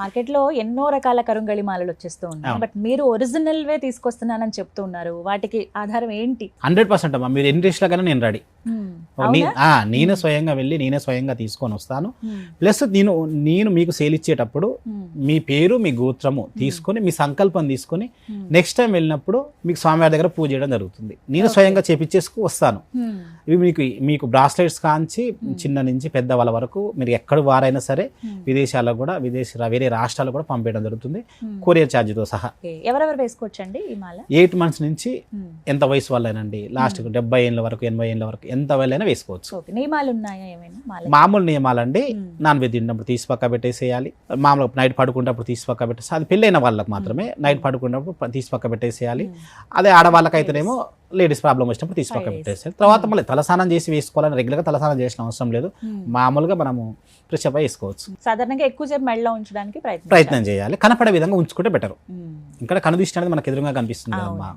మార్కెట్లో ఎన్నో రకాల కరుంగళి మాలలు వచ్చేస్తూ ఉన్నాయి. బట్ మీరు ఒరిజినల్ వే తీసుకొస్తున్నానని చెప్తూ ఉన్నారు. వాటికి ఆధారం ఏంటి? 100% అమ్మా. మీరు ఎన్ని రేట్లకైనా నేను రెడీ. నేనే స్వయంగా వెళ్ళి నేనే స్వయంగా తీసుకొని వస్తాను. ప్లస్ నేను మీకు సేల్ ఇచ్చేటప్పుడు మీ పేరు మీ గోత్రము తీసుకొని మీ సంకల్పం తీసుకొని నెక్స్ట్ టైం వెళ్ళినప్పుడు మీకు స్వామివారి దగ్గర పూజ చేయడం జరుగుతుంది. నేను స్వయంగా చేపించేసుకు వస్తాను. ఇవి మీకు బ్రాస్లెట్స్ కాంచి చిన్న నుంచి పెద్ద వాళ్ళ వరకు మీరు ఎక్కడ వారైనా సరే విదేశాలకు కూడా వేరే రాష్ట్రాలకు కూడా పంపించడం జరుగుతుంది, కొరియర్ ఛార్జ్తో సహా. ఎవరెవరు వేసుకోవచ్చండి ఈ మాల? 8 months నుంచి ఎంత వయసు వాళ్ళైనండి, లాస్ట్ 70 ఏళ్ళ వరకు 80 ఏళ్ళ వరకు ఎంత వాళ్ళైనా వేసుకోవచ్చు. నియమాలు ఉన్నాయా ఏమైనా? మామూలు నియమాలండి. నాన్ వెజ్ తిన్నప్పుడు తీసి పక్క పెట్టేసేయాలి. మామూలు నైట్ పడుకున్నప్పుడు తీసి పక్క పెట్టేసి, అది పెళ్ళైన వాళ్ళకి మాత్రమే నైట్ పడుకున్నప్పుడు తీసి పక్క పెట్టేసేయాలి. అదే ఆడవాళ్ళకైతేనేమో లేడీస్ ప్రాబ్లం వచ్చినప్పుడు తీసి పక్క పెట్టేసేయాలి. తర్వాత మళ్ళీ తలస్నానం చేసి వేసుకోవాలని రెగ్యులర్గా తలస్నానం చేసిన అవసరం లేదు. మామూలుగా మనము ఫ్రెష్ అప్ వేసుకోవచ్చు. సాధారణంగా ఎక్కువసేపు మెడలో ఉంచడానికి ప్రయత్నం చేయాలి. కనపడే విధంగా ఉంచుకుంటే బెటర్. ఇక్కడ కనుదిష్టి అనేది మనకు ఎదురుగా కనిపిస్తుంది అమ్మా.